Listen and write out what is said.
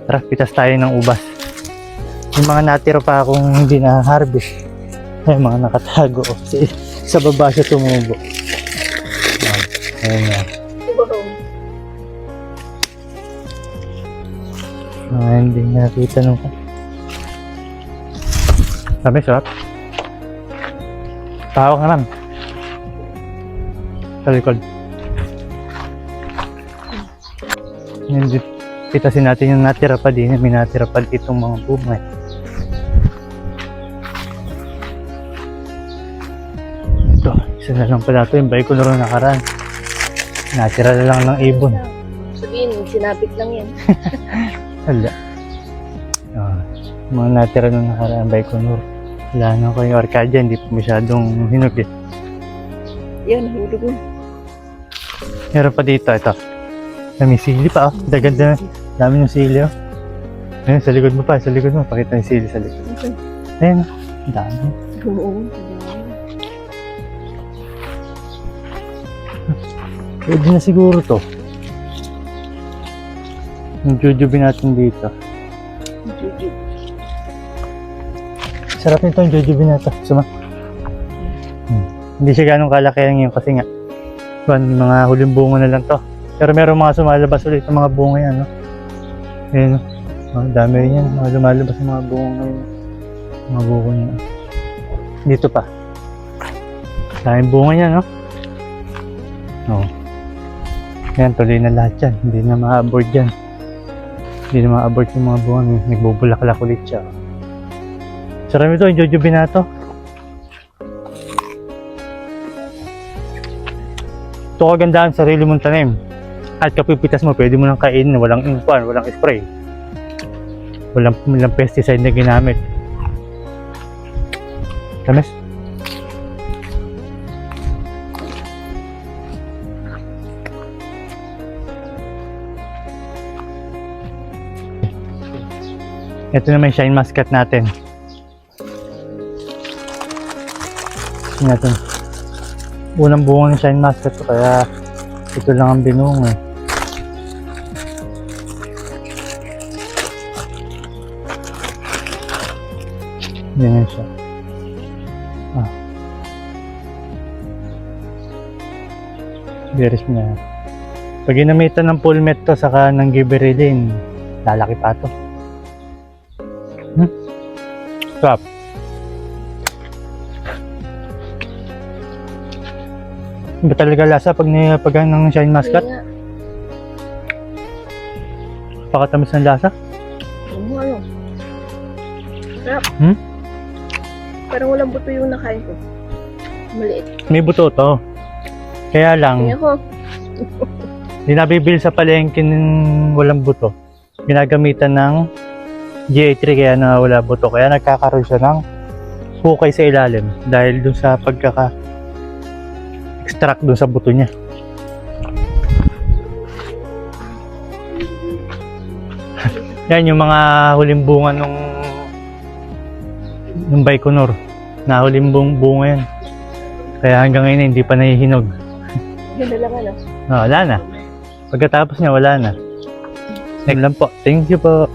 Tara, pitas tayo ng ubas. Yung mga natira pa akong hindi na-harvest. Ay, mga nakatago. Sa baba siya tumubo. Ayan na. Hindi nakita nung sabi, sarap. Tawag ka lang. Sa likod. Hindi, pitasin natin yung natira pa din. May natira pa ditong mga bunga. Ito, isa na lang pala ito. Yung Baikonur na nakaraan. Natira na lang ng ibon. Sabihin, sinapit lang yan. Hala. Mga natira nung nakaraan Baikonur. Wala na ko yung Arcadia. Hindi pa masyadong hinog eh. Yan, hulog mo. Meron pa dito, ito. May sili pa, oh. Ganda, dami yung sili, oh. Ayun, sa likod mo pa, sa likod mo. Pakita yung sili sa likod. Okay. Ayun, dami. Oo. Pwede na siguro to. Yung jujubin natin dito. Jujub. Sarap nito yung jujubin natin. Suma. Hindi siya ganong kalakihan ngayon kasi nga. Mga huling bunga na lang to. Pero meron mga sumalabas ulit ng mga bunga yan, no? Ayun, no? Dami rin yan. Mga lumalabas ng mga bunga ngayon. Mga bunga niya. Dito pa. Daming bunga niya, no? Oo. Yan, tuloy na lahat yan. Hindi na ma-abort yan. Hindi na ma-abort yung mga bunga. Nagbubulaklak ulit siya. Sarap ito, yung jujubinato. Ito kagandahan sa sarili mong tanim. At kapipitas mo, pwede mo nang kainin. Walang inpan, walang spray. Walang pesticide na ginamit. Tamis? Ito naman yung shine muscat natin. Tingnan natin. Unang bunga ng shine muscat ko, kaya ito lang ang binunga. Ganyan siya. Beres niya. Pag ginamitan ng pulmet to saka ng gibberellin, lalaki pa to. Sarap. Ba talaga lasa pag nilapagan ng shine muscat? Pakatamis ng lasa? Oo, ano? Sarap. Parang walang buto yung nakain ko. Maliit. May buto to. Kaya lang, Kaya ko. hindi nabibili sa palengke ng walang buto. Ginagamitan ng GA3 kaya na wala buto. Kaya nagkakaroon siya ng hukay sa ilalim dahil dun sa extract dun sa buto niya. Yan yung mga huling bunga nung Baikonur. Na huling bunga yan. Kaya hanggang ngayon hindi pa nahihinog. Ganda lang ano. Wala na. Pagkatapos niya wala na. Yan lang po. Thank you po.